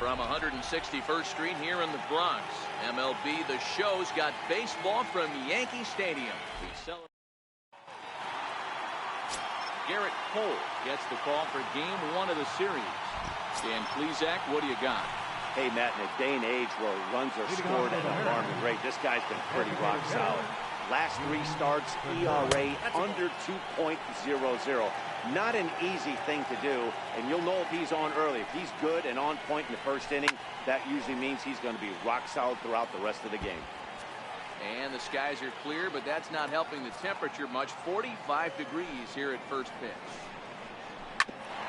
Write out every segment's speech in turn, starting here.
From 161st Street here in the Bronx, MLB The Show's got baseball from Yankee Stadium. Garrett Cole gets the call for game 1 of the series. Dan Klezak, what do you got? Hey, Matt, in a day and age where runs are scored at an alarming rate, this guy's been pretty rock solid. Last 3 starts, ERA under 2.00. Not an easy thing to do, and you'll know if he's on early. If he's good and on point in the first inning, that usually means he's going to be rock solid throughout the rest of the game. And the skies are clear, but that's not helping the temperature much. 45 degrees here at first pitch.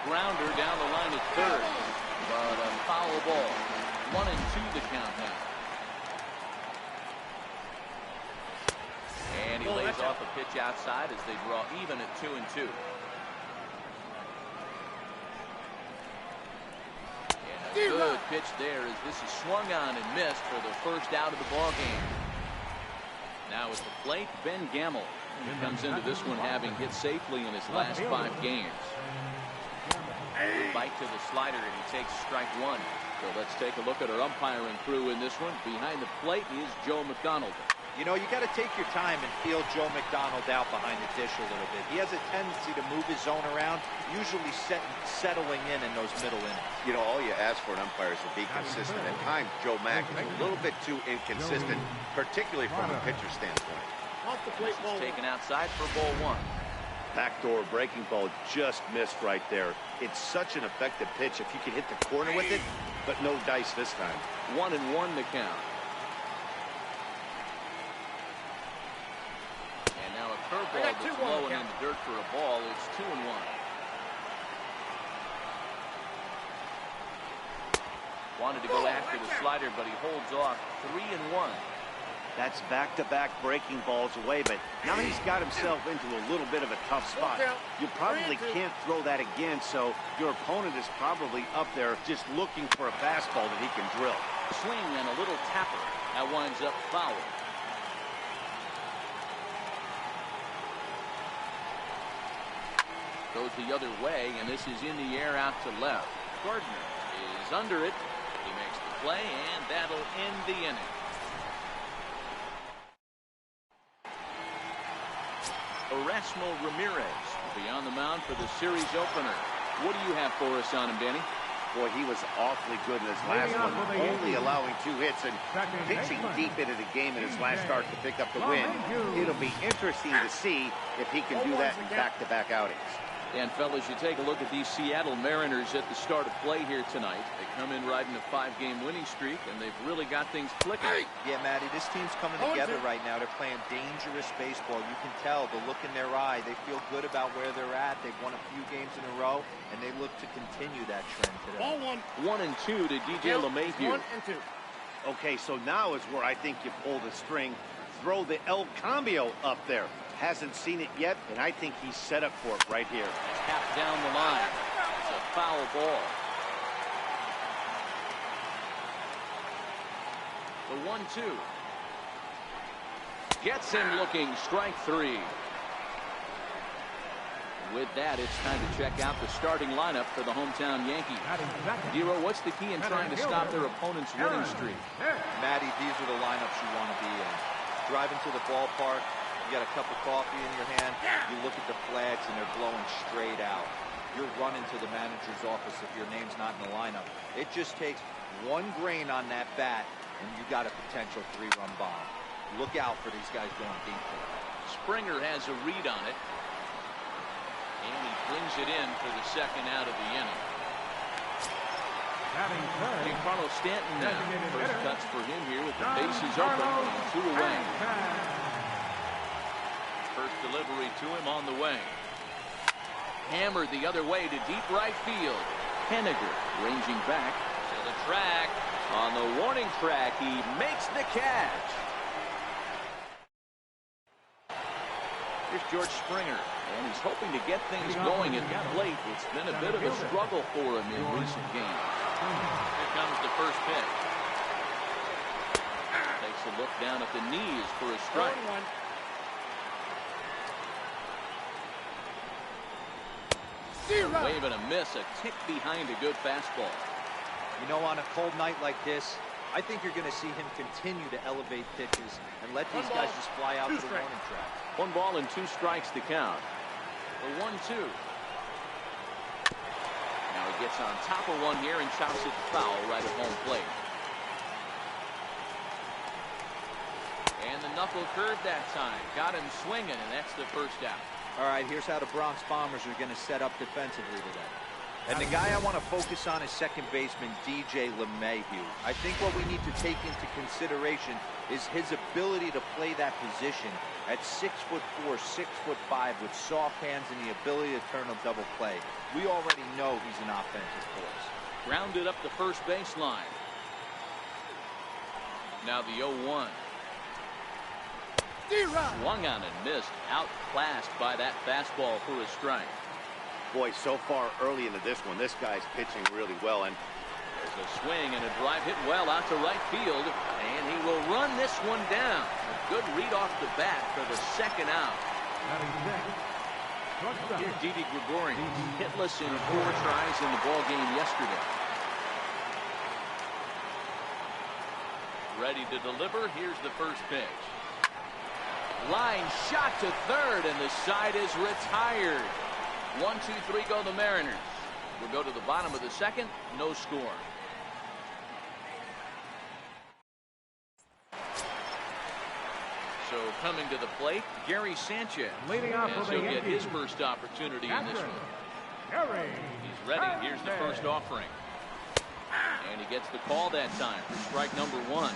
Grounder down the line at third, but a foul ball. 1-2 the count now. And he lays off a pitch outside as they draw even at 2-2. And a good pitch there as this is swung on and missed for the first out of the ball game. Now at the plate, Ben Gamble. He comes into this one having hit safely in his last 5 games. Bite to the slider, and he takes strike 1. So let's take a look at our umpiring crew in this one. Behind the plate is Joe McDonald. You know, you got to take your time and feel Joe McDonald out behind the dish a little bit. He has a tendency to move his zone around, usually settling in those middle innings. You know, all you ask for an umpire is to be consistent. At times, Joe Mack is a little bit too inconsistent, particularly from a pitcher standpoint. This is taken outside for ball 1. Backdoor breaking ball just missed right there. It's such an effective pitch if you can hit the corner with it, but no dice this time. 1-1 the count. And now a curveball that's low and in the dirt for a ball. It's 2-1. Wanted to go after the slider, but he holds off. 3-1. That's back-to-back breaking balls away, but now he's got himself into a little bit of a tough spot. You probably can't throw that again, so your opponent is probably up there just looking for a fastball that he can drill. Swing and a little tapper. That winds up foul. Goes the other way, and this is in the air out to left. Gardner is under it. He makes the play, and that'll end the inning. Erasmo Ramirez will be on the mound for the series opener. What do you have for us on him, Danny? Boy, he was awfully good in his last one, only allowing 2 hits and pitching deep into the game in his last start to pick up the win. It'll be interesting to see if he can do that in back-to-back outings. And fellas, you take a look at these Seattle Mariners at the start of play here tonight. They come in riding a 5-game winning streak, and they've really got things clicking. Yeah, Matty, this team's coming together right now. They're playing dangerous baseball. You can tell the look in their eye. They feel good about where they're at. They've won a few games in a row, and they look to continue that trend today. Ball 1-2 to DJ LeMahieu. 1-2. Okay, so now is where I think you pull the string. Throw the El Cambio up there. Hasn't seen it yet, and I think he's set up for it right here. Tap down the line. It's a foul ball. The 1-2. Gets him looking. Strike 3. With that, it's time to check out the starting lineup for the hometown Yankees. Dero, what's the key in trying to stop their opponent's winning streak? Matty, these are the lineups you want to be in. Driving to the ballpark, you got a cup of coffee in your hand, you look at the flags and they're blowing straight out. You're running to the manager's office if your name's not in the lineup. It just takes one grain on that bat and you got a potential 3-run bomb. Look out for these guys going deep there. Springer has a read on it. And he brings it in for the second out of the inning. Carlos Stanton now. First cuts for him here with the bases open and 2 away. First delivery to him on the way. Hammered the other way to deep right field. Henniger ranging back to the track. On the warning track, he makes the catch. Here's George Springer, and he's hoping to get things going at the plate. It's been a bit of a struggle for him in recent games. Here comes the first pitch. Takes a look down at the knees for a strike. Wave and a miss, a tick behind a good fastball. You know, on a cold night like this, I think you're going to see him continue to elevate pitches and let these guys just fly out to the warning track. 1 ball and 2 strikes to count. The 1-2. Now he gets on top of one here and chops it foul right at home plate. And the knuckle curve that time. Got him swinging, and that's the first out. All right, here's how the Bronx Bombers are going to set up defensively today. And the guy I want to focus on is second baseman DJ LeMahieu. I think what we need to take into consideration is his ability to play that position at 6'4", 6'5", with soft hands and the ability to turn a double play. We already know he's an offensive force. Grounded up the first baseline. Now the 0-1. Swung on and missed. Outclassed by that fastball for a strike. Boy, so far early into this one, this guy's pitching really well. And there's a swing and a drive hit well out to right field. And he will run this one down. A good read off the bat for the second out. Here's Didi Gregorian, hitless in 4 tries in the ball game yesterday. Ready to deliver. Here's the first pitch. Line shot to third, and the side is retired. 1, 2, 3 go the Mariners. We'll go to the bottom of the second. No score. So coming to the plate, Gary Sanchez. Leading off and for he'll the get Yankees. his first opportunity in this one. Gary He's ready. Here's the first offering. And he gets the call that time for strike number 1.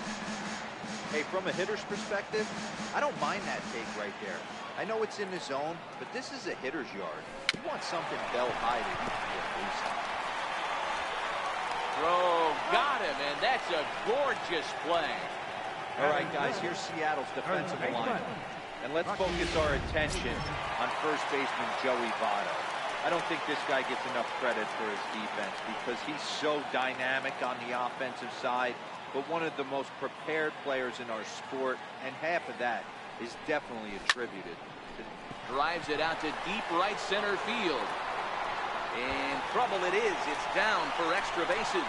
Hey, from a hitter's perspective, I don't mind that take right there. I know it's in the zone, but this is a hitter's yard. You want something bell high that you can get loose on. Throw, got him, and that's a gorgeous play. All right, guys, here's Seattle's defensive line. And let's focus our attention on first baseman Joey Votto. I don't think this guy gets enough credit for his defense because he's so dynamic on the offensive side, but one of the most prepared players in our sport, and half of that is definitely attributed to... Drives it out to deep right center field. And trouble it is. It's down for extra bases.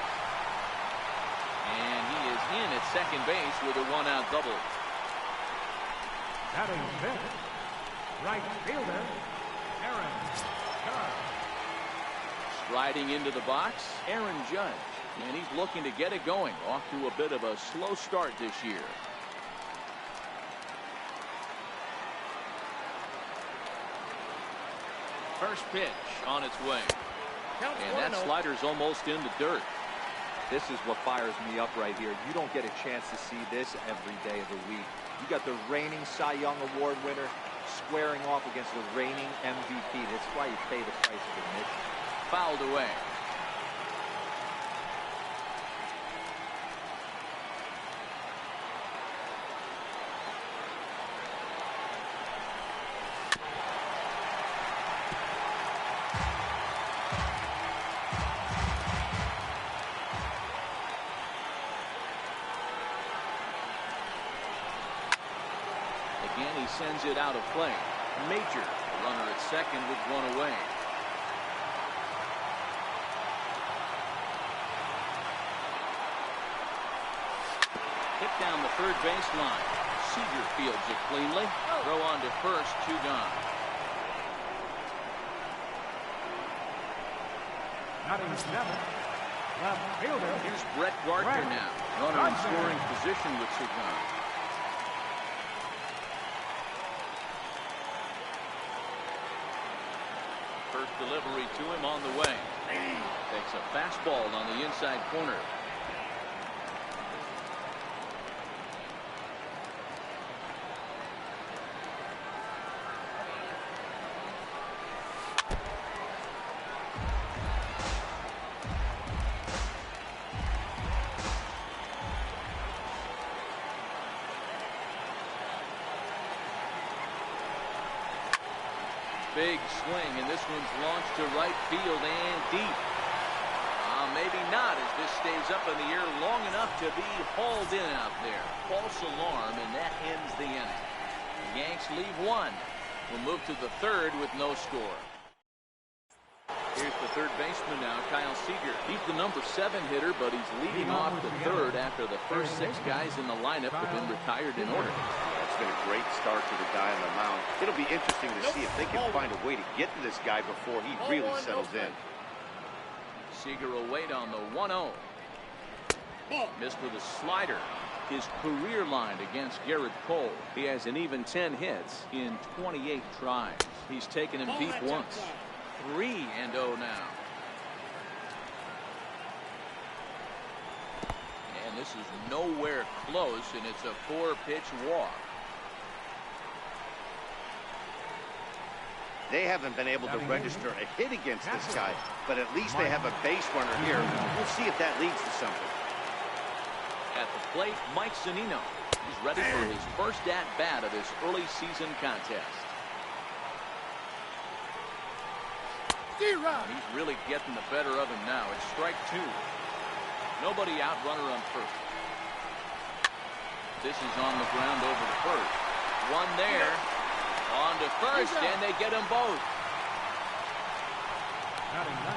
And he is in at second base with a 1-out double. Batting fifth, right fielder, Aaron Judge. Striding into the box, Aaron Judge. And he's looking to get it going. Off to a bit of a slow start this year. First pitch on its way. And that slider's almost in the dirt. This is what fires me up right here. You don't get a chance to see this every day of the week. You got the reigning Cy Young Award winner squaring off against the reigning MVP. That's why you pay the price of admission. Fouled away. Again, he sends it out of play. Major, runner at second with 1 away. Hit down the third baseline. Seager fields it cleanly. Throw on to first, 2 gone. Batting seventh, left fielder. Here's Brett Gardner now. Runner in scoring position with 2 gone. First delivery to him on the way. Takes a fastball on the inside corner. Big swing, and this one's launched to right field and deep. Maybe not, as this stays up in the air long enough to be hauled in out there. False alarm, and that ends the inning. The Yanks leave 1. We'll move to the third with no score. Here's the third baseman now, Kyle Seager. He's the number 7 hitter, but he's leading off the third after the first 6 guys in the lineup have been retired in order. Yeah, it's been a great start to the guy on the mound. It'll be interesting to see if they can find a way to get to this guy before he really settles in. Seager will wait on the 1-0. Missed with a slider. His career line against Garrett Cole. He has an even 10 hits in 28 tries. He's taken him deep once. 3-0 now. And this is nowhere close, and it's a 4-pitch walk. They haven't been able to register a hit against this guy, but at least they have a base runner here. We'll see if that leads to something. At the plate, Mike Zunino. He's ready for his first at-bat of this early season contest. He's really getting the better of him now. It's strike 2. Nobody out, runner on first. This is on the ground over to first. One there. On to first, and they get them both.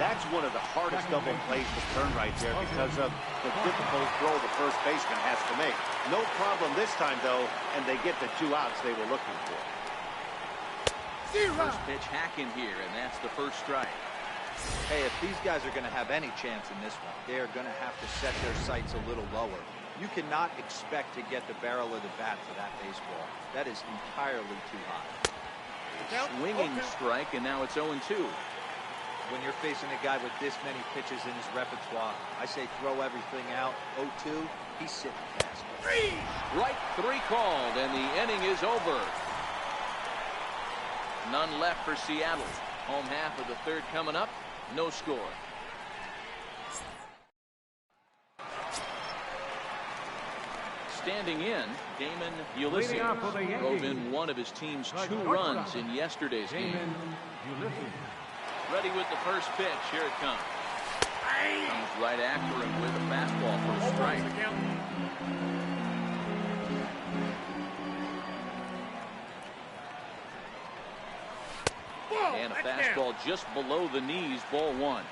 That's one of the hardest double plays to turn right there because of the difficult throw the first baseman has to make. No problem this time, though, and they get the 2 outs they were looking for. First pitch hacking here, and that's the first strike. Hey, if these guys are going to have any chance in this one, they are going to have to set their sights a little lower. You cannot expect to get the barrel of the bat to that baseball. That is entirely too high. Swinging strike, and now it's 0-2. When you're facing a guy with this many pitches in his repertoire, I say throw everything out. 0-2, he's sitting fast. Strike 3 called, and the inning is over. None left for Seattle. Home half of the third coming up. No score. Standing in, Damon Ulysses drove in one of his team's 2 runs in yesterday's game. Ready with the first pitch. Here it comes. Comes right after him with a fastball for a strike. And a fastball just below the knees, ball 1.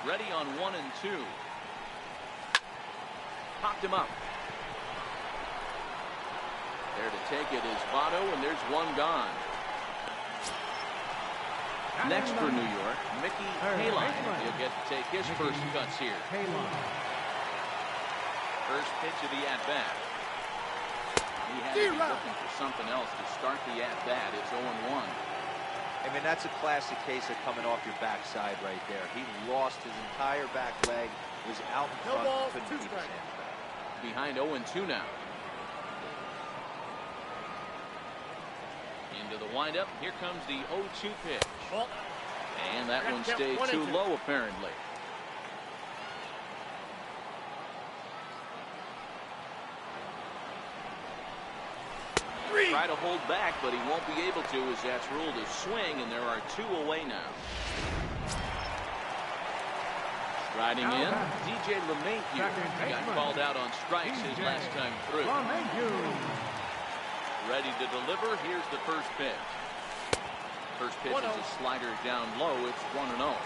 Ready on 1 and 2. Popped him up. There to take it is Votto, and there's 1 gone. Next for New York, Mickey Haline. He'll get to take his first cuts here. First pitch of the at-bat. He had to be looking for something else to start the at-bat. It's 0-1. I mean, that's a classic case of coming off your backside right there. He lost his entire back leg, was out in front, couldn't keep his hands back. Behind 0-2 now. Into the windup. Here comes the 0-2 pitch. And that one stayed too low, apparently. Try to hold back, but he won't be able to, as that's ruled a swing, and there are 2 away now. Riding in, DJ LeMahieu got called out on strikes his last time through. Ready to deliver. Here's the first pitch. First pitch is a slider down low. It's 1-0.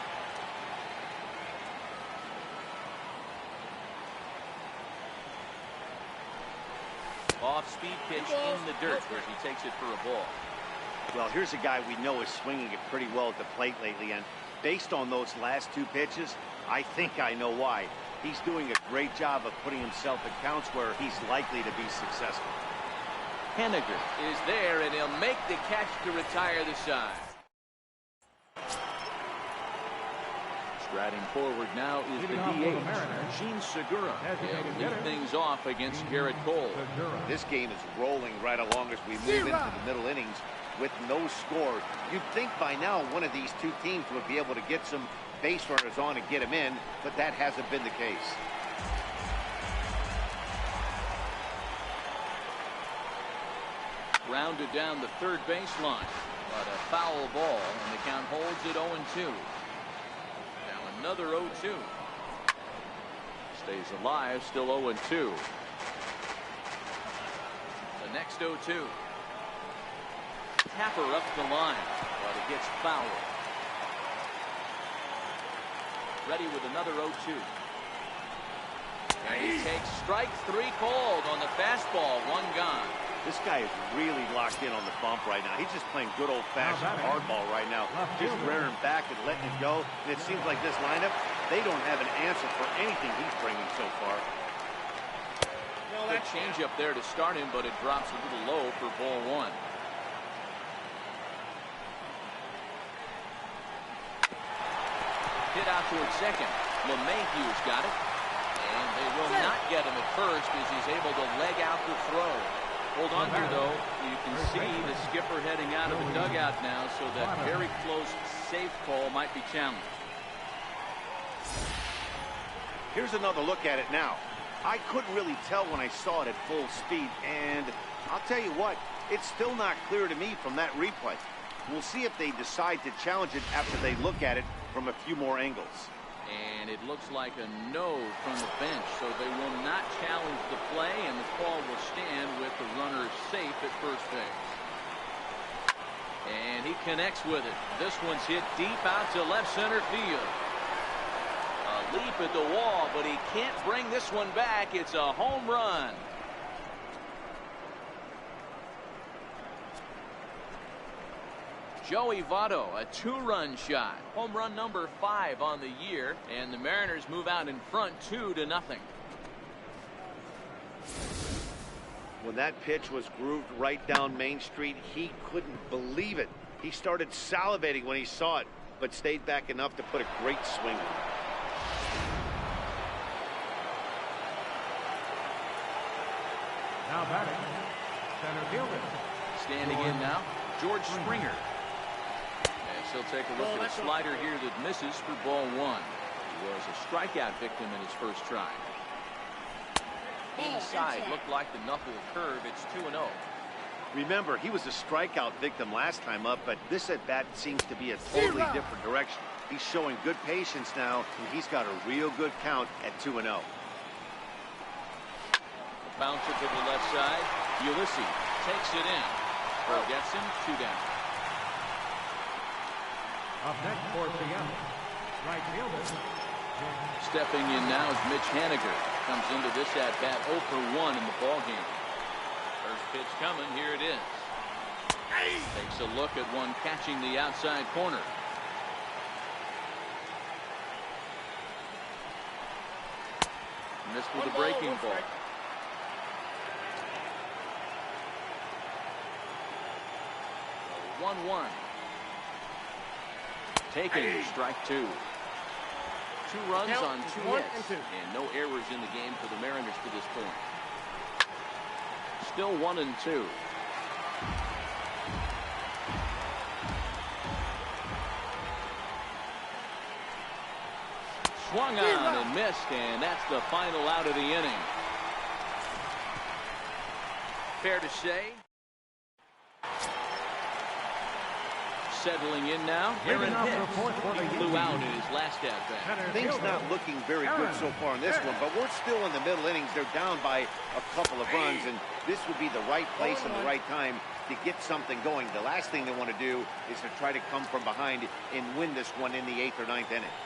Off-speed pitch in the dirt where he takes it for a ball. Well, here's a guy we know is swinging it pretty well at the plate lately, and based on those last 2 pitches, I think I know why. He's doing a great job of putting himself in counts where he's likely to be successful. Henniger is there, and he'll make the catch to retire the side. Striding forward now is the DH, Gene Segura. He'll lead things off against Garrett Cole. This game is rolling right along as we move into the middle innings with no score. You'd think by now one of these 2 teams would be able to get some base runners on and get them in, but that hasn't been the case. Grounded down the third baseline, but a foul ball, and the count holds at 0-2. Now a Another 0-2. Stays alive, still 0-2. The next 0-2. Tapper up the line, but it gets fouled. Ready with another 0-2. And he takes strike 3 called on the fastball. 1 gone. This guy is really locked in on the bump right now. He's just playing good old-fashioned hardball right now. Just rearing back and letting it go. And it seems like this lineup, they don't have an answer for anything he's bringing so far. Good changeup there to start him, but it drops a little low for ball 1. Hit out towards second. LeMahieu's got it. And they will not get him at first as he's able to leg out the throw. Hold on here, though. You can see the skipper heading out of the dugout now, so that very close safe call might be challenged. Here's another look at it now. I couldn't really tell when I saw it at full speed, and I'll tell you what, it's still not clear to me from that replay. We'll see if they decide to challenge it after they look at it from a few more angles. And it looks like a no from the bench, so they will not challenge the play, and the call will stand with the runner safe at first base. And he connects with it. This one's hit deep out to left center field. A leap at the wall, but he can't bring this one back. It's a home run. Joey Votto, a 2-run shot. Home run number 5 on the year, and the Mariners move out in front 2-0. When that pitch was grooved right down Main Street, he couldn't believe it. He started salivating when he saw it, but stayed back enough to put a great swing on it. Now batting, center fielder. Standing in now, George Springer. He'll take a look at a slider here that misses for ball 1. He was a strikeout victim in his first try. Inside, looked like the knuckle curve. It's 2-0. Remember, he was a strikeout victim last time up, but this at-bat seems to be a totally different direction. He's showing good patience now, and he's got a real good count at 2-0. Bouncer to the left side. Ulysses takes it in. Gets him 2 down. Up next for Seattle, right fielder. Stepping in now is Mitch Haniger. Comes into this at-bat 0 for 1 in the ballgame. First pitch coming. Here it is. Takes a look at one catching the outside corner. Missed with a breaking ball. So 1-1. Taken, strike 2. 2 runs on 2 hits, and no errors in the game for the Mariners to this point. Still 1-2. Swung on and missed, and that's the final out of the inning. Fair to say. Settling in now, Aaron Hicks. He flew out in his last at-bat. Things not looking very good so far in this one, but we're still in the middle innings. They're down by a couple of runs, and this would be the right place and the right time to get something going. The last thing they want to do is to try to come from behind and win this one in the 8th or 9th inning.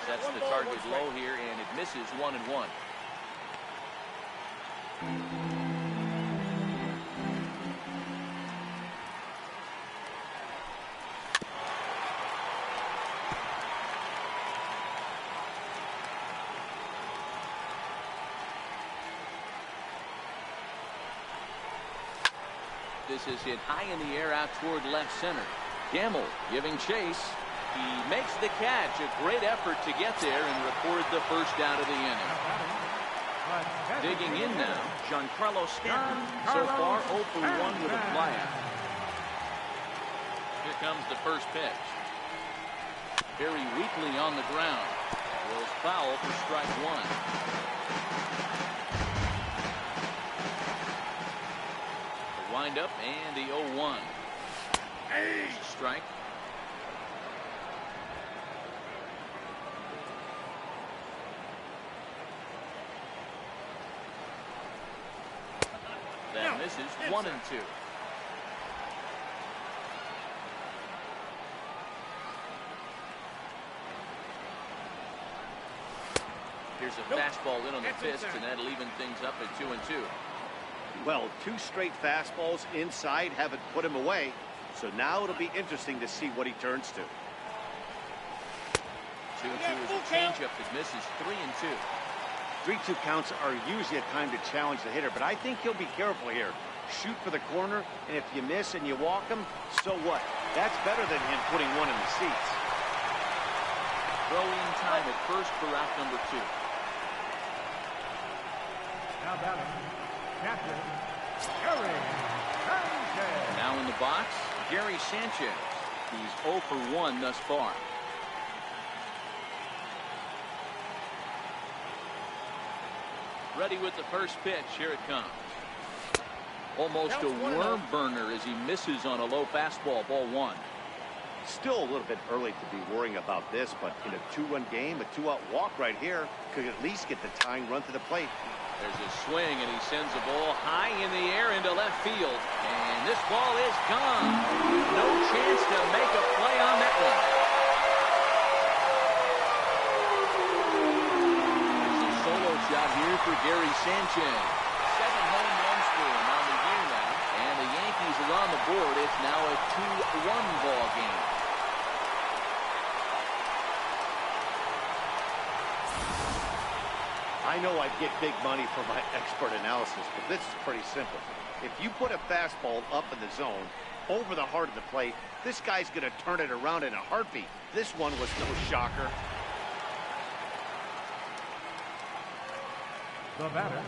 That's the target low here, and it misses 1-1. This is hit high in the air out toward left center. Gamble giving chase. He makes the catch. A great effort to get there and record the first out of the inning. Digging in now, Giancarlo Stanton. So far 0 for 1 with a flyout. Here comes the first pitch. Very weakly on the ground. Rolls foul for strike 1. Wind up and the 0-1. Strike. That misses. 1-2. Here's a fastball in on the fist, and that'll even things up at 2-2. Well, 2 straight fastballs inside haven't put him away. So now it'll be interesting to see what he turns to. 2-2 is a changeup that misses. 3-2. 3-2 counts are usually a time to challenge the hitter, but I think he'll be careful here. Shoot for the corner, and if you miss and you walk him, so what? That's better than him putting one in the seats. Throw-in time at first for route number 2. Now batting, catcher, Gary Sanchez. Now in the box, Gary Sanchez. He's 0 for 1 thus far. Ready with the first pitch. Here it comes. Almost a worm burner as he misses on a low fastball. Ball 1. Still a little bit early to be worrying about this, but in a 2-run game, a 2-out walk right here could at least get the tying run to the plate. There's a swing, and he sends the ball high in the air into left field. And this ball is gone. No chance to make a play on that one. There's a solo shot here for Gary Sanchez. 7 home runs for him on the year now. And the Yankees are on the board. It's now a 2-1 ball game. I know I'd get big money for my expert analysis, but this is pretty simple. If you put a fastball up in the zone, over the heart of the plate, this guy's going to turn it around in a heartbeat. This one was no shocker. The batter.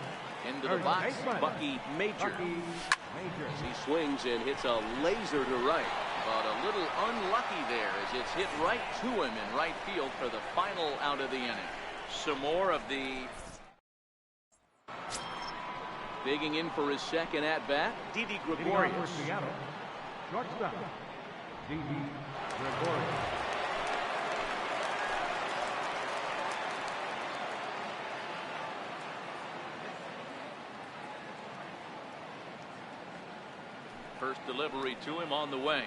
Into the box, Bucky Major. He swings and hits a laser to right. But a little unlucky there as it's hit right to him in right field for the final out of the inning. Some more of the... Digging in for his second at-bat, Didi Gregorius. Shortstop, Didi Gregorius. First delivery to him on the way.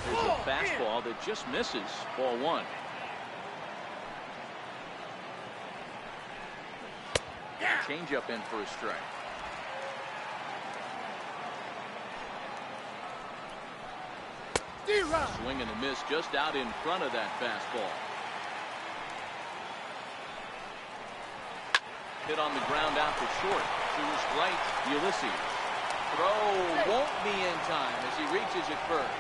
There's a fastball that just misses. Ball 1. Changeup in for a strike. Swing and a miss just out in front of that fastball. Hit on the ground out to short. To his right, Ulysses. Throw won't be in time as he reaches it first.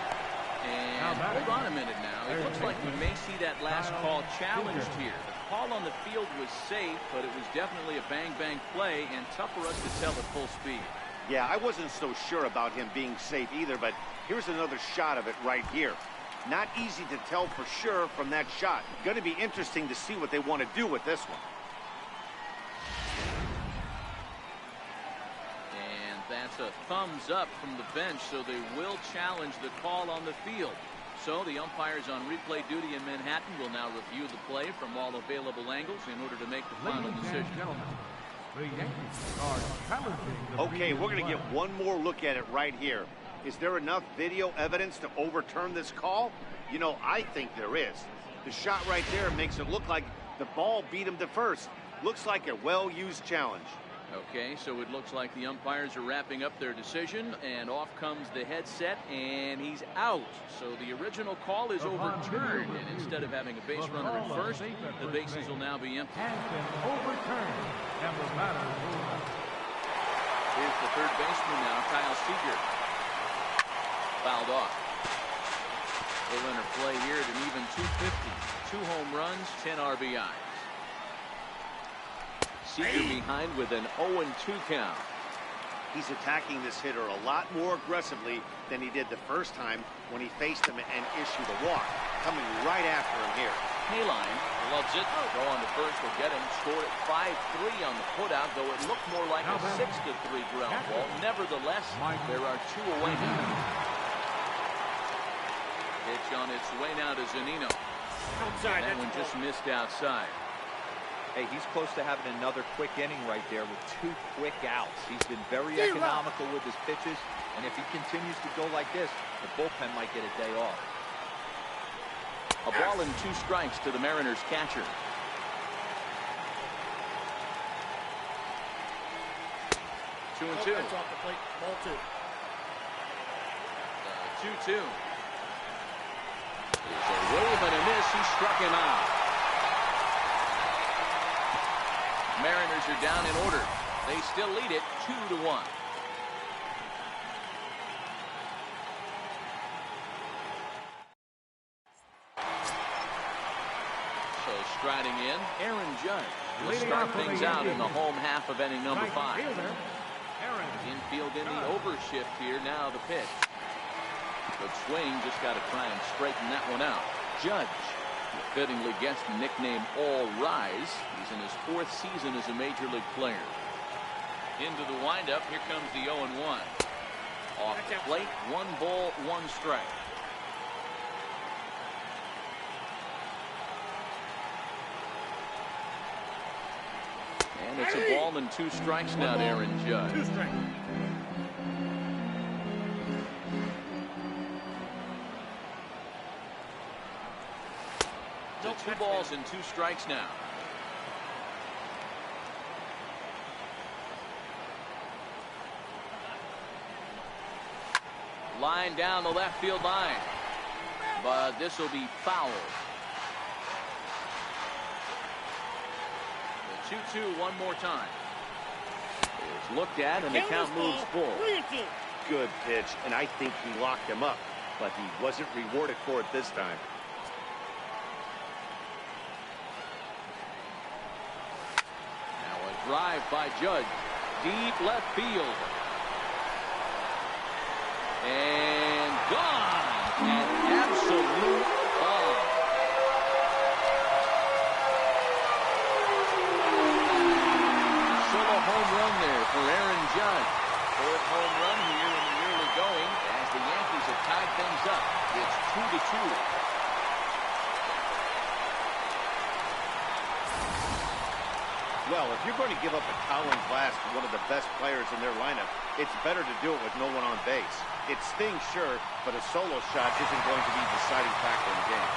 And hold on a minute now. It looks like we may see that last call challenged here. The call on the field was safe, but it was definitely a bang-bang play and tough for us to tell at full speed. Yeah, I wasn't so sure about him being safe either, but here's another shot of it right here. Not easy to tell for sure from that shot. Going to be interesting to see what they want to do with this one. And that's a thumbs up from the bench, so they will challenge the call on the field. So the umpires on replay duty in Manhattan will now review the play from all available angles in order to make the final decision. Okay, we're going to get one more look at it right here. Is there enough video evidence to overturn this call? You know, I think there is. The shot right there makes it look like the ball beat him to first. Looks like a well-used challenge. Okay, so it looks like the umpires are wrapping up their decision, and off comes the headset, and he's out. So the original call is overturned, and instead of having a base runner at first, the bases will now be empty. Has been overturned, and the batter moves out. Here's the third baseman now, Kyle Seager. Fouled off. They'll enter play here at an even 250. 2 home runs, 10 RBIs. Seager behind with an 0-2 count. He's attacking this hitter a lot more aggressively than he did the first time when he faced him and issued a walk. Coming right after him here. Hayline loves it. Go on to first will get him. Scored at 5-3 on the putout, though it looked more like a 6-3 ground ball. Nevertheless, there are 2 away now. Pitch on its way now to Zunino. That one just missed outside. Hey, he's close to having another quick inning right there with 2 quick outs. He's been very economical with his pitches, and if he continues to go like this, the bullpen might get a day off. A ball and 2 strikes to the Mariners catcher. 2-2. That's off the plate. Ball 2. 2-2. It's a wave and a miss. He struck him out. Mariners are down in order. They still lead it 2-1. So striding in, Aaron Judge will start things out in the home half of inning number 5. Infield in the overshift here. Now the pitch. Good swing. Just got to try and straighten that one out. Judge fittingly gets the nickname All Rise. He's in his 4th season as a major league player. Into the windup. Here comes the 0-1. Off the plate. 1 ball, 1 strike. And it's a ball and 2 strikes now to Aaron Judge. 2 strikes. So 2 balls and 2 strikes now. Line down the left field line. But this will be foul. The 2-2 one more time. It's looked at and the count moves full. Good pitch, and I think he locked him up, but he wasn't rewarded for it this time. Now a drive by Judge. Deep left field. And gone. An absolute bomb. Solo home run there for Aaron Judge. 4th home run here in the early going as the Yankees have tied things up. It's 2-2. Well, if you're going to give up a Colin Glass to one of the best players in their lineup, it's better to do it with no one on base. It stings, sure, but a solo shot isn't going to be the deciding factor in the game.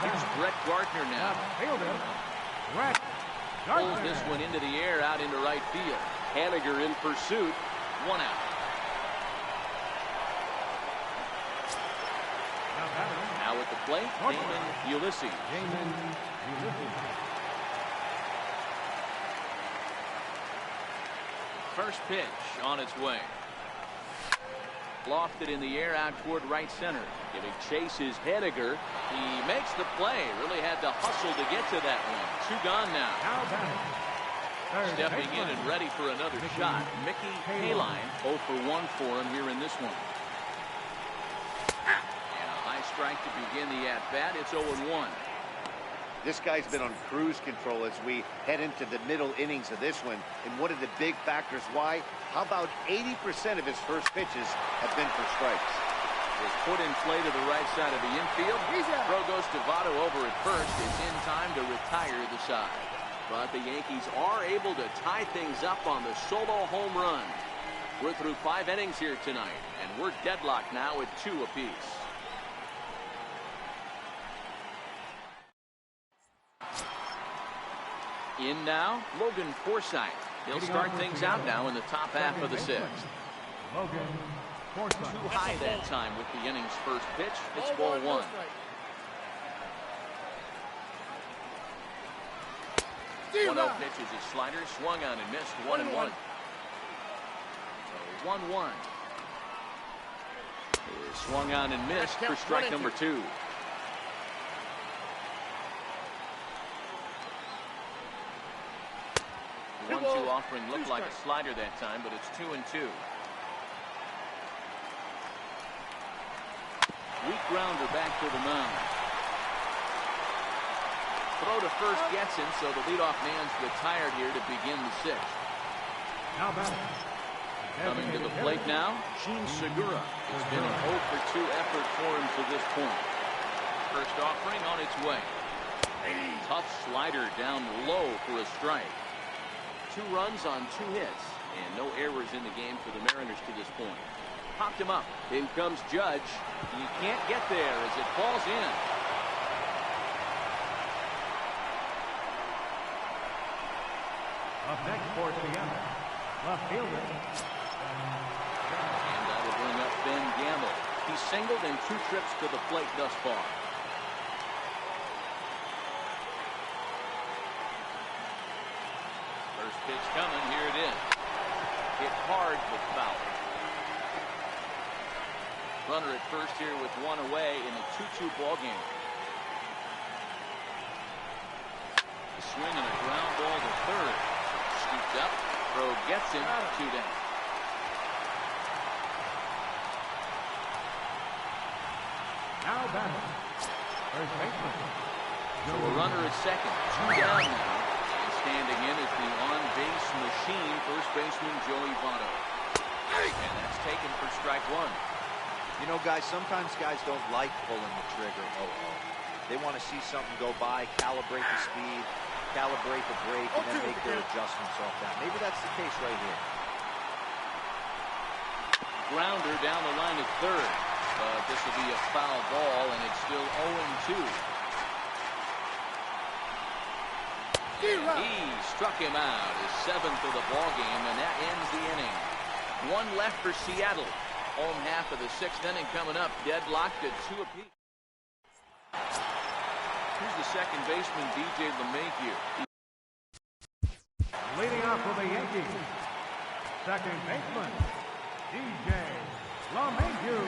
Here's Brett Gardner now. Brett Pulls this one into the air out into right field. Haniger in pursuit. 1 out. Now at the plate, Damon Ulysses. First pitch on its way. Lofted in the air out toward right center. Giving chase is Haniger. He makes the play. Really had to hustle to get to that one. 2 gone now. Stepping in and ready for another shot. Mickey Kaline 0 for 1 for him here in this one. And a high strike to begin the at-bat. It's 0-1. This guy's been on cruise control as we head into the middle innings of this one. And one of the big factors why, how about 80% of his first pitches have been for strikes? His foot in play to the right side of the infield. Throw goes to Votto over at first. It's in time to retire the side. But the Yankees are able to tie things up on the solo home run. We're through 5 innings here tonight, and we're deadlocked now at 2 apiece. In now, Logan Forsythe. He'll start things out now in the top half of the 6th. Logan Forsythe. Too high that time with the inning's first pitch. It's ball 1. One 0 pitch is his slider, swung on and missed. 1-1. 1-1. Swung on and missed for strike number 2. The 1-2 offering looked like a slider that time, but it's 2-2. Weak grounder back to the mound. Throw to first gets him, so the leadoff man's retired here to begin the 6th. Now batting, Coming to the plate now, Gene Segura. It's been an 0 for 2 effort for him to this point. First offering on its way. Tough slider down low for a strike. 2 runs on 2 hits, and no errors in the game for the Mariners to this point. Popped him up. In comes Judge. He can't get there as it falls in. Up next for Seattle, left fielder. And that'll bring up Ben Gamble. He's singled in 2 trips to the plate thus far. First pitch coming. Here it is. Hit hard but foul. Runner at first here with 1 away in a 2-2 ball game. A swing and a ground ball to third. Scooped up. Throw gets him. 2 down. Now batting, first baseman. So a runner at second. 2 down now. And standing in is the on-base machine, first baseman Joey Votto. And that's taken for strike 1. You know, guys, sometimes guys don't like pulling the trigger. They want to see something go by, calibrate the speed, calibrate the brake, and then make their adjustments off that. Maybe that's the case right here. Grounder down the line at third. But this will be a foul ball, and it's still 0-2. He struck him out, his 7th of the ball game, and that ends the inning. 1 left for Seattle. Home half of the 6th inning coming up, deadlocked at 2 apiece. Here's the second baseman, DJ LeMahieu. Leading off for the Yankees, second baseman, DJ LeMahieu.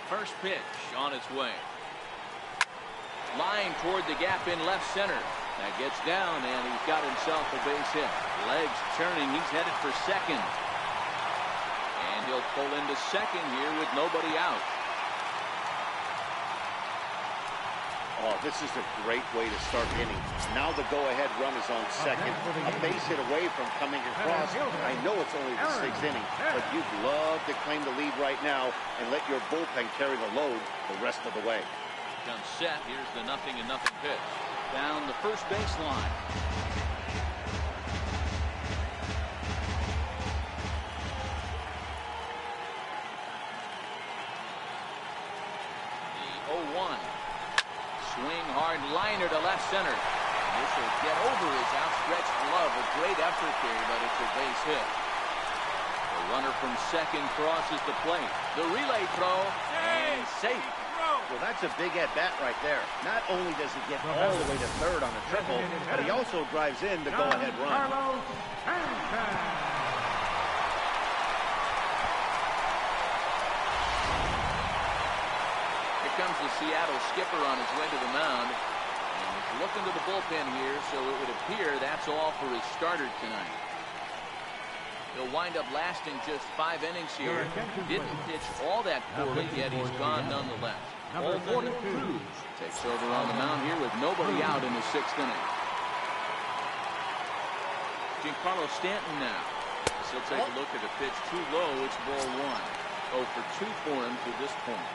First pitch on its way. Line toward the gap in left center. That gets down, and he's got himself a base hit. Legs turning. He's headed for second. And he'll pull into second here with nobody out. Oh, this is a great way to start the inning. Now the go-ahead run is on second. A base hit away from coming across. I know it's only the 6th inning, but you'd love to claim the lead right now and let your bullpen carry the load the rest of the way. Comes set. Here's the 0-0 pitch. Down the first baseline. The 0-1. Swing hard liner to left center. And this will get over his outstretched glove. A great effort there, but it's a base hit. The runner from second crosses the plate. The relay throw and safe. Well, that's a big at-bat right there. Not only does he get all the way to third on a triple, but he also drives in the go-ahead run. Here comes the Seattle skipper on his way to the mound. And he's looking to the bullpen here, so it would appear that's all for his starter tonight. He'll wind up lasting just 5 innings here. Didn't pitch all that poorly, yet he's gone nonetheless. Olden Cruz takes over on the mound here with nobody out in the 6th inning. Giancarlo Stanton now. So he'll take a look at a pitch too low. It's ball 1. 0 for 2 for him to this point.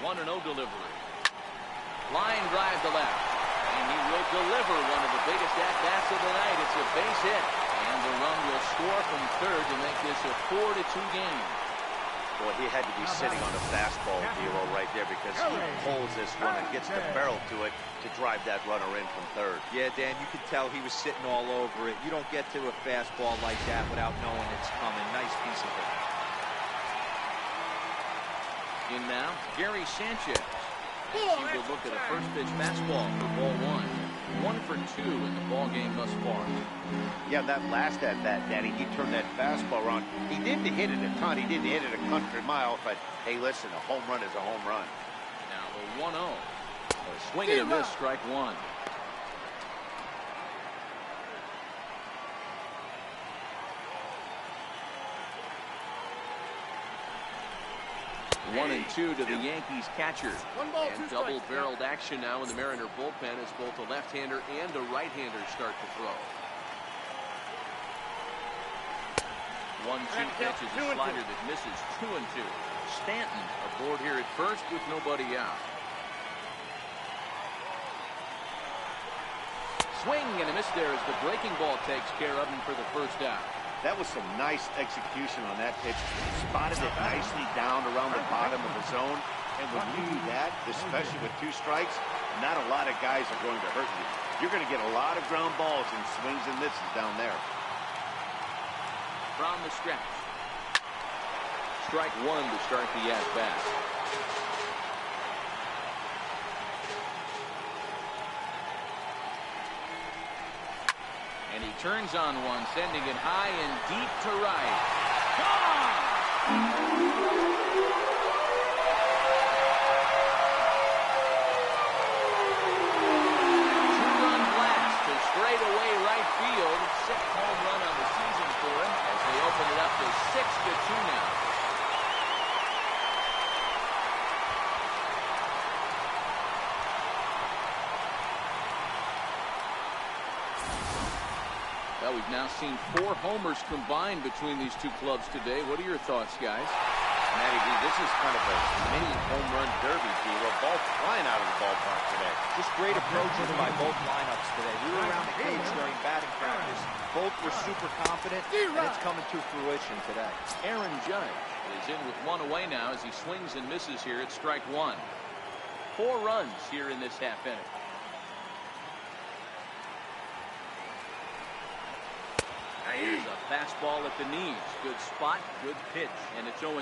One and 0 delivery. Line drive to left. And he will deliver one of the biggest at-bats of the night. It's a base hit. And the run will score from third to make this a 4-2 game. Boy, he had to be sitting on a fastball, Hero, right there, because he pulls this one and gets the barrel to it to drive that runner in from third. Yeah, Dan, you could tell he was sitting all over it. You don't get to a fastball like that without knowing it's coming. Nice piece of it. In now, Gary Sanchez. He will look at a first pitch fastball for ball 1. 1 for 2 in the ball game thus far. Yeah, that last at-bat, Danny, he turned that fastball around. He didn't hit it a ton. He didn't hit it a country mile, but hey, listen, a home run is a home run. Now the 1-0. A swing and a miss, strike 1. 1-2 to the Yankees catcher. And double-barreled action now in the Mariner bullpen as both the left-hander and the right-hander start to throw. 1-2 pitch is a slider that misses. 2-2. Stanton aboard here at first with nobody out. Swing and a miss there as the breaking ball takes care of him for the first out. That was some nice execution on that pitch. Spotted it nicely down around the bottom of the zone. And when you do that, especially with 2 strikes, not a lot of guys are going to hurt you. You're going to get a lot of ground balls and swings and misses down there. From the stretch. Strike 1 to start the at-bat. And he turns on one, sending it high and deep to right. Gone! Two-run blast to straightaway right field. 6th home run on the season for him as they open it up to 6-2 now. Well, we've now seen 4 homers combined between these 2 clubs today. What are your thoughts, guys? Matty D, this is kind of a mini home run derby, D. We're both flying out of the ballpark today. Just great approaches by both lineups today. We were around the cage during batting practice. Both were super confident, and it's coming to fruition today. Aaron Judge is in with 1 away now as he swings and misses here at strike 1. 4 runs here in this half inning. Here's a fastball at the knees. Good spot, good pitch, and it's 0-2.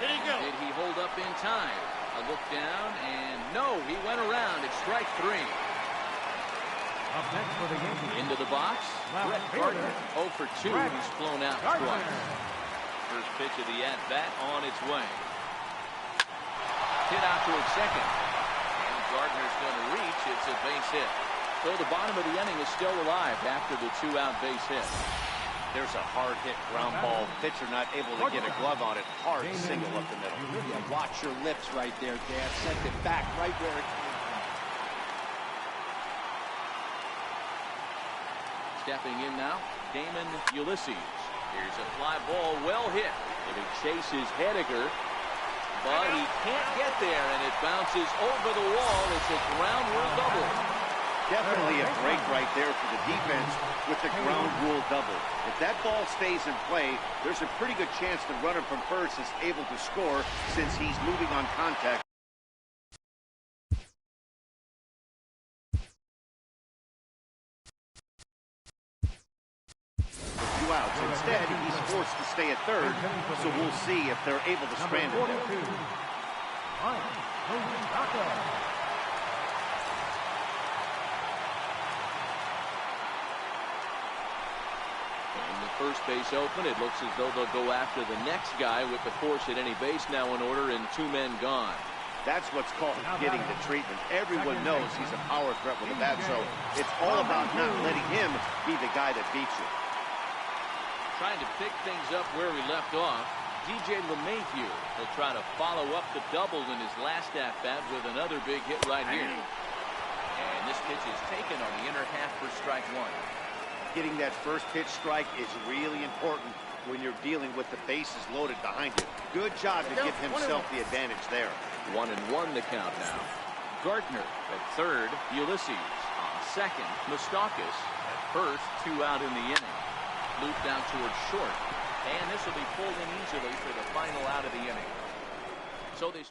Did he hold up in time? A look down, and no, he went around. It's strike 3. Up next for the Yankees. Into the box, Brett Gardner. 0 for 2. He's flown out twice. First pitch of the at-bat on its way. Hit out towards second. And Gardner's going to reach. It's a base hit. So the bottom of the inning is still alive after the 2-out base hit. There's a hard hit ground ball. Pitcher not able to get a glove on it. Hard single up the middle. Yeah, watch your lips right there, Dan. Sent it back right where it came from. Stepping in now, Damon Ulysses. Here's a fly ball, well hit. It'll chase his Hediger. But he can't get there, and it bounces over the wall. It's a ground rule double. Definitely a break right there for the defense with the ground rule double. If that ball stays in play, there's a pretty good chance the runner from first is able to score since he's moving on contact. Outs. Instead, he's forced to stay at third, so we'll see if they're able to strand him there. And the first base open, it looks as though they'll go after the next guy with the force at any base now in order and 2 men gone. That's what's called getting the treatment. Everyone knows he's a power threat with a bat, so it's all about not letting him be the guy that beats you. Trying to pick things up where we left off, DJ LeMahieu will try to follow up the double in his last at-bat with another big hit right here. And this pitch is taken on the inner half for strike 1. Getting that first pitch strike is really important when you're dealing with the bases loaded behind you. Good job to give himself the advantage there. 1-1 the count now. Gardner at third, Ulysses on second, Moustakas at first, 2 out in the inning. Loop down towards short, and this will be pulled in easily for the final out of the inning. So they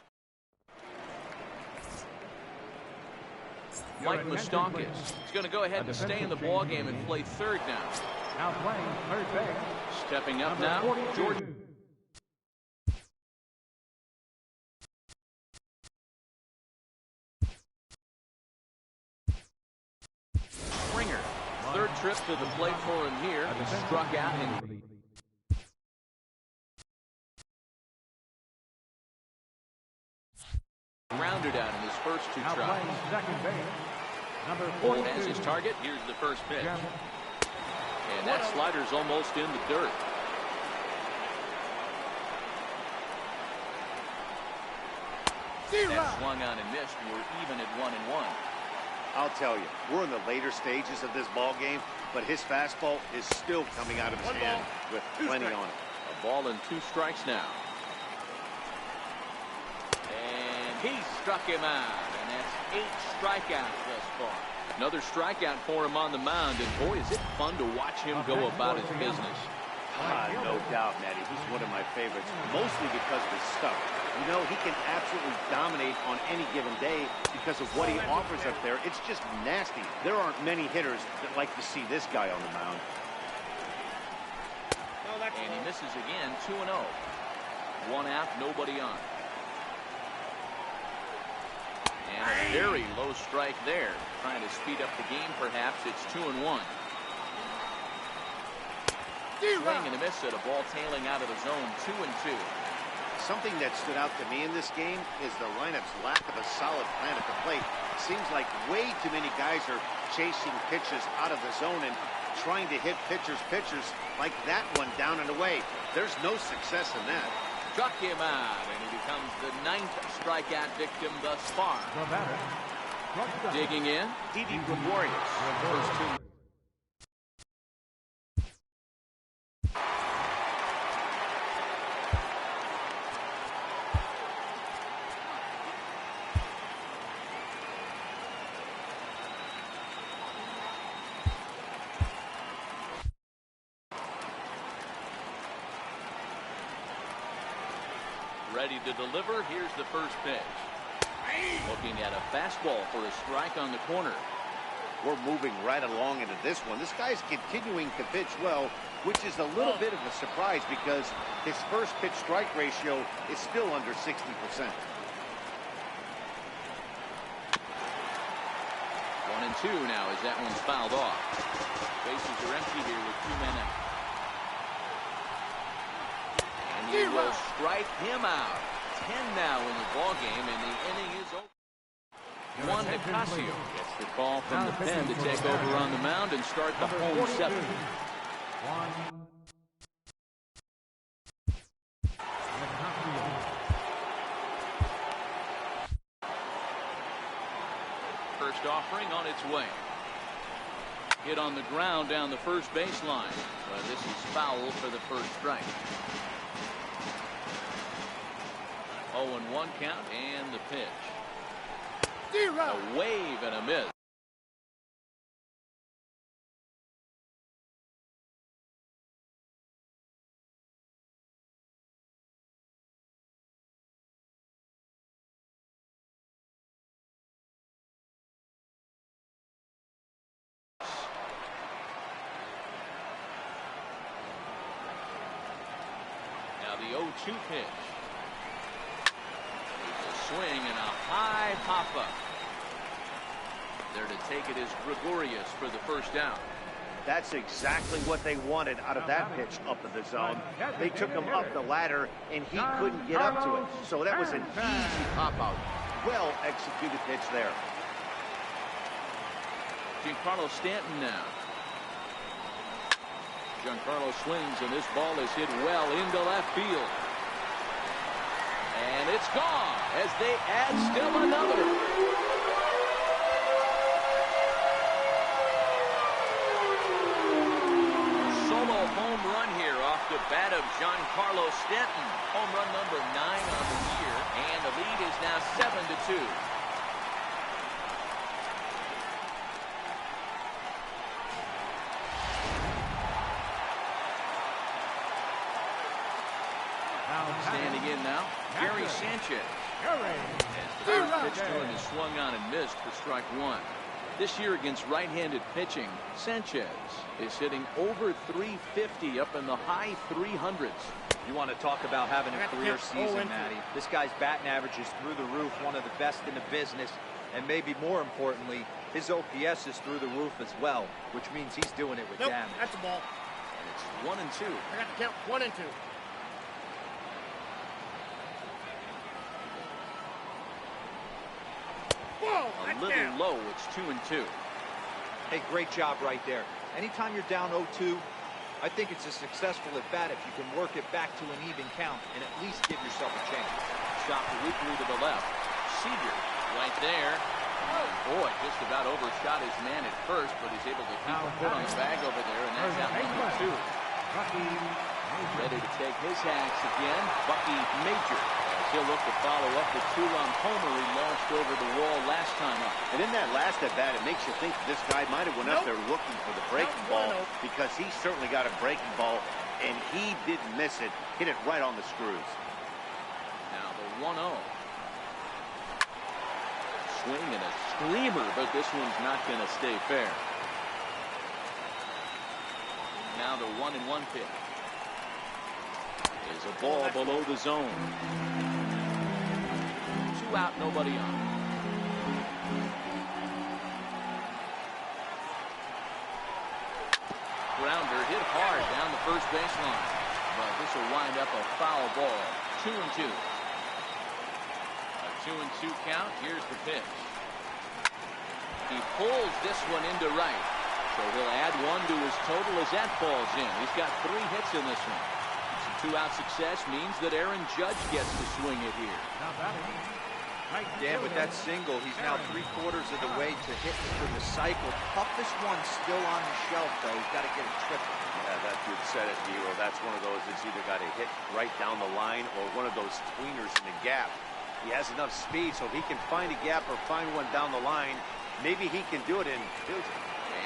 Mike Moustakas is going to go ahead and stay in the ball game and play third now. Now playing third base. Stepping up now, Jordan. Springer. Third trip to the plate for him here. He struck out in rounded out in his first 2 Now tries. playing second base. Number Cole has 42. his target. Here's the first pitch. Jam. And that slider's almost in the dirt. That swung on and missed. We're even at 1-1. I'll tell you, we're in the later stages of this ball game, but his fastball is still coming out of his hand with plenty on it. A ball and 2 strikes now. And he struck him out, and that's 8 strikeouts thus far. Another strikeout for him on the mound, and boy, is it fun to watch him go about his business. No doubt, Matty. He's one of my favorites, mostly because of his stuff. You know, he can absolutely dominate on any given day because of what he offers up there. It's just nasty. There aren't many hitters that like to see this guy on the mound. And he misses again, 2-0. 1 out, nobody on. And a very low strike there. Trying to speed up the game, perhaps. It's 2-1. Swing and a miss at a ball tailing out of the zone, 2-2. Something that stood out to me in this game is the lineup's lack of a solid plan at the plate. Seems like way too many guys are chasing pitches out of the zone and trying to hit pitchers like that one down and away. There's no success in that. Struck him out, and he becomes the 9th strikeout victim thus far. The batter. Digging in, Didi Gregorius. First 2. Ready to deliver. Here's the first pitch. Looking at a fastball for a strike on the corner. We're moving right along into this one. This guy's continuing to pitch well, which is a little bit of a surprise because his first pitch strike ratio is still under 60%. 1-2 now as that one's fouled off. Bases are empty here with 2 men out. And he will strike him out. 10 now in the ball game, and the inning is over. Juan Nicasio gets the call from the pen to take over on the mound and start the home 7th. First offering on its way. Hit on the ground down the first baseline. But this is foul for the first strike. 0-1 count and the pitch. A wave and a miss. Now the 0-2 pitch. Swing and a high pop-up. There to take it is Gregorius for the first down. That's exactly what they wanted out of that pitch up in the zone. They took him up the ladder, and he couldn't get up to it. So that was an easy pop-out. Well executed pitch there. Giancarlo Stanton now. Giancarlo swings, and this ball is hit well into left field. And it's gone as they add still another. Solo home run here off the bat of Giancarlo Stanton. Home run number 9 on the year, and the lead is now 7-2. Standing in now, Gary Sanchez. As the first pitch to him is swung on and missed for strike 1. This year against right-handed pitching, Sanchez is hitting over 350 up in the high 300s. You want to talk about having a career season, Matty. This guy's batting average is through the roof, one of the best in the business. And maybe more importantly, his OPS is through the roof as well, which means he's doing it with damage. That's a ball. And it's 1-2. I got to count 1 and 2. A little low. It's 2-2. Hey, great job right there. Anytime you're down 0-2, I think it's a successful at bat if you can work it back to an even count and at least give yourself a chance. Shot weakly to the left. Seager right there. Boy, just about overshot his man at first, but he's able to keep a foot on the bag over there, and that's out number 2. Ready to take his hacks again. Bucky Major, as he'll look to follow up the 2-run homer he launched over the wall last time up. And in that last at-bat, it makes you think this guy might have went up there looking for the breaking ball, because he certainly got a breaking ball, and he didn't miss it. Hit it right on the screws. Now the 1-0. Swing and a screamer, but this one's not going to stay fair. Now the 1-1 pitch. Is a ball below the zone. 2 out, nobody on. Grounder hit hard down the first baseline, but this will wind up a foul ball. 2-2. A 2-2 count. Here's the pitch. He pulls this one into right, so he'll add 1 to his total as that falls in. He's got 3 hits in this one. 2-out success means that Aaron Judge gets to swing it here. Dan, with that single, he's now 3/4 of the way to hitting for the cycle. Toughest one still on the shelf, though. He's got to get a triple. Yeah, that dude said it, Hero. That's one of those that's either got to hit right down the line or one of those tweeners in the gap. He has enough speed, so if he can find a gap or find one down the line, maybe he can do it in two.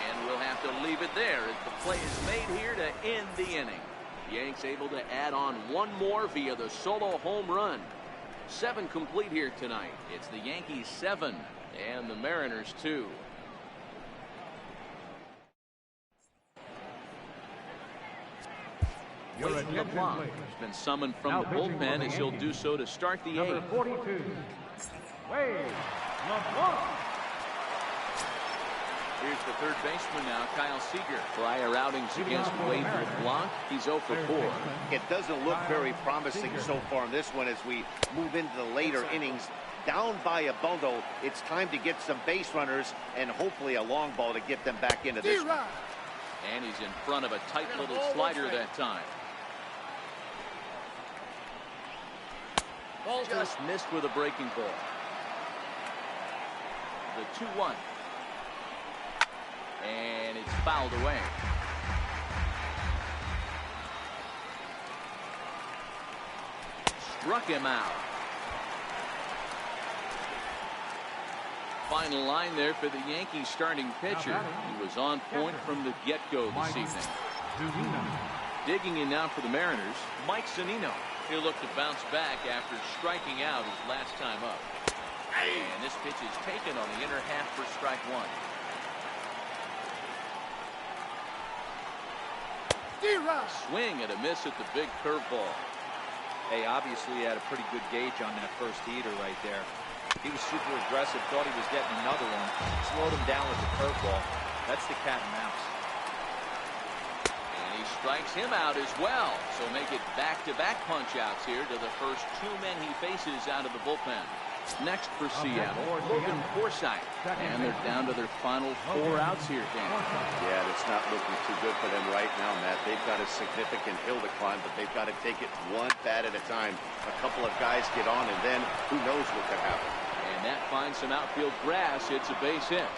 And we'll have to leave it there as the play is made here to end the inning. Yanks able to add on 1 more via the solo home run. 7 complete here tonight. It's the Yankees 7 and the Mariners 2. Wade LeBlanc has been summoned from the bullpen as he'll do so to start the 8th. Number 42, Wade LeBlanc. Here's the third baseman now, Kyle Seager. Prior outings against Wade LeBlanc, he's 0 for 4. It doesn't look very promising so far in this one as we move into the later innings. Down by a bundle, it's time to get some base runners and hopefully a long ball to get them back into this one. And he's in front of a tight little slider that time. Just missed with a breaking ball. The 2-1. And it's fouled away. Struck him out. Final line there for the Yankees starting pitcher. He was on point from the get-go this evening. Digging in now for the Mariners, Mike Zunino. He'll look to bounce back after striking out his last time up. And this pitch is taken on the inner half for strike 1. Swing and a miss at the big curveball. Hey, obviously he had a pretty good gauge on that first heater right there. He was super aggressive, thought he was getting another one. Slowed him down with the curveball. That's the cat and mouse. And he strikes him out as well. So make it back-to-back punch-outs here to the first 2 men he faces out of the bullpen. Next for Seattle, Logan Forsythe. And they're down to their final 4 outs here, Dan. Yeah, it's not looking too good for them right now, Matt. They've got a significant hill to climb, but they've got to take it 1 bat at a time. A couple of guys get on, and then who knows what could happen. And that finds some outfield grass. It's a base hit.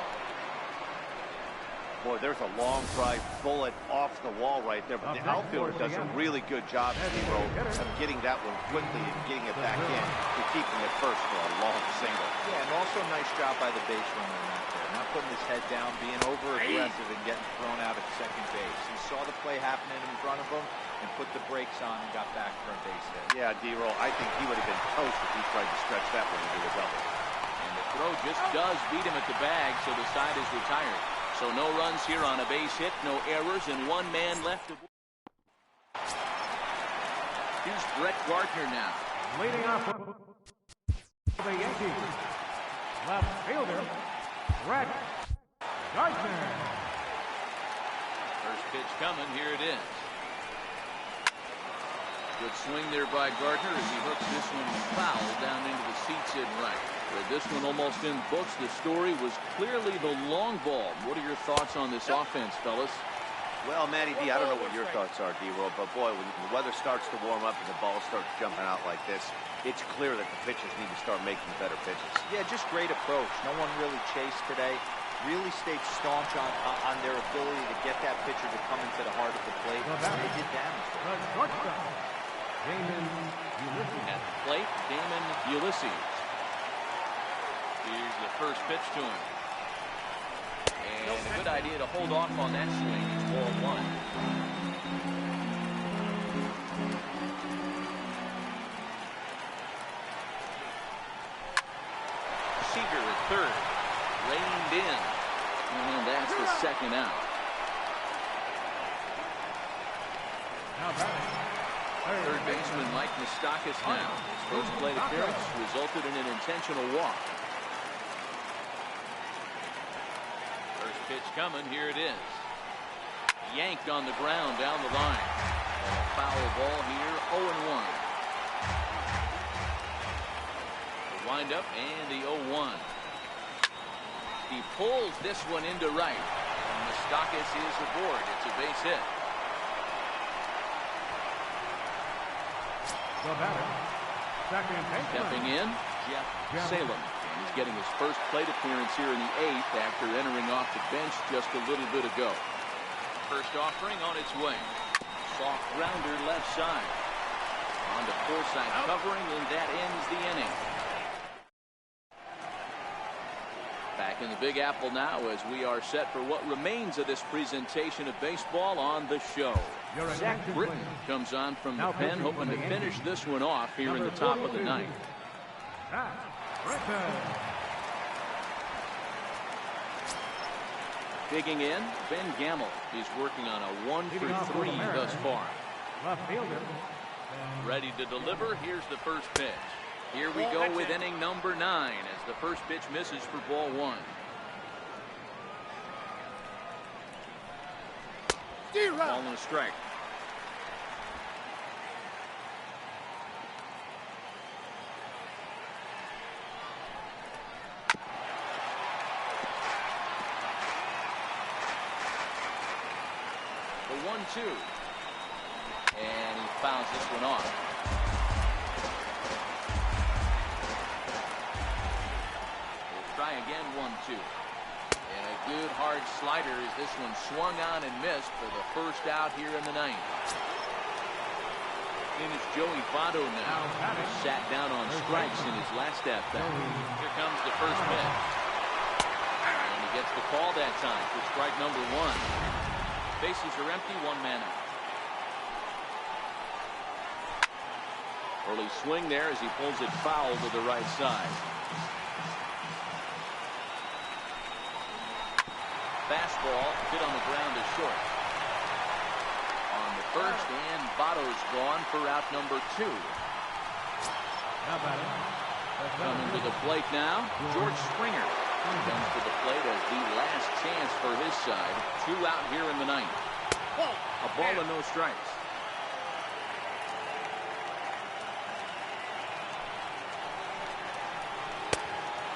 Boy, there's a long drive bullet off the wall right there, but the outfielder does a really good job, Hero, of getting that one quickly and getting it back in and keeping it first for a long single. Yeah, and also a nice job by the base runner out there. Not putting his head down, being over-aggressive and getting thrown out at second base. He saw the play happening in front of him and put the brakes on and got back for a base hit. Yeah, D-Roll, I think he would have been toast if he tried to stretch that one into a double. And the throw just does beat him at the bag, so the side is retired. So no runs here on a base hit, no errors, and 1 man left. Here's Brett Gardner now. Leading off for the Yankees, left fielder, Brett Gardner. First pitch coming, here it is. Good swing there by Gardner as he hooks this one foul down into the seats in right. With this one almost in books, the story was clearly the long ball. What are your thoughts on this offense, fellas? Well, Matty D, I don't know what your thoughts are, D-Roll, but boy, when the weather starts to warm up and the ball starts jumping out like this, it's clear that the pitchers need to start making better pitches. Yeah, just great approach. No one really chased today. Really stayed staunch on their ability to get that pitcher to come into the heart of the plate. They did damage. At the plate, Damon Ulysses. Here's the first pitch to him. And a good idea to hold off on that swing. It's ball one. Seager at third. Reined in. And that's the second out. Third baseman Mike Moustakas now. His first plate appearance resulted in an intentional walk. First pitch coming. Here it is. Yanked on the ground down the line. And a foul ball here. 0-1. The windup and the 0-1. He pulls this one into right. And Moustakas is aboard. It's a base hit. Stepping in, Jeff Salem. And he's getting his first plate appearance here in the 8th after entering off the bench just a little bit ago. First offering on its way. Soft grounder left side. On to Forsythe covering, and that ends the inning. Back in the Big Apple now as we are set for what remains of this presentation of baseball on the show. Zach Britton comes on from the pen, hoping to finish this one off here in the top of the ninth. Digging in, Ben Gamble. He's working on a 1-for-3 thus far. Ready to deliver. Here's the first pitch. Here we go with inning number 9 as the first pitch misses for ball 1. Ball and a strike. The 1-2. And he fouls this one off. Try again, 1-2. And a good hard slider as this one swung on and missed for the first out here in the 9th. In is Joey Votto now. Sat down on strikes in his last at bat. Here comes the first pitch. And he gets the call that time for strike number 1. Bases are empty, 1 man out. Early swing there as he pulls it foul to the right side. Fastball hit on the ground is short. On the first, and Votto's gone for out number 2. Coming to the plate now, George Springer. Comes to the plate as the last chance for his side. 2 out here in the 9th. A ball and no strikes.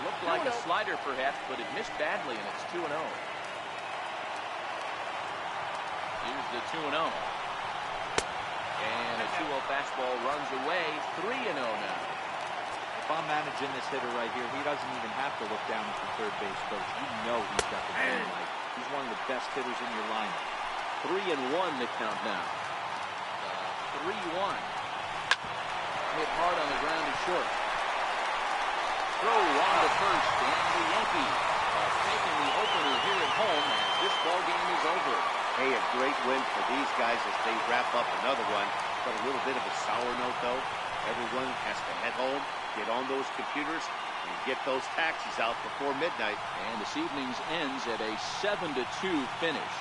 Looked like a slider perhaps, but it missed badly, and it's 2-0. Here's the 2-0. And a 2-0 fastball runs away. 3-0 now. If I'm managing this hitter right here, he doesn't even have to look down at the third base coach. You know he's got the green light. He's one of the best hitters in your lineup. 3-1 the count now. 3-1. Hit hard on the ground and short. Throw on to first, and the Yankees are taking the opener here at home as this ball game is over. Hey, a great win for these guys as they wrap up another one. But a little bit of a sour note, though. Everyone has to head home, get on those computers, and get those taxis out before midnight. And this evening's ends at a 7-2 finish.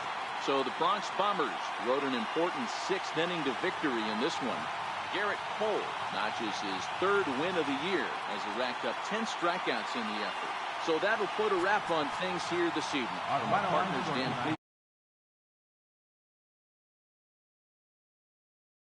So the Bronx Bombers rode an important 6th inning to victory in this one. Garrett Cole notches his 3rd win of the year as he racked up 10 strikeouts in the effort. So that'll put a wrap on things here this evening. From our partners, Dan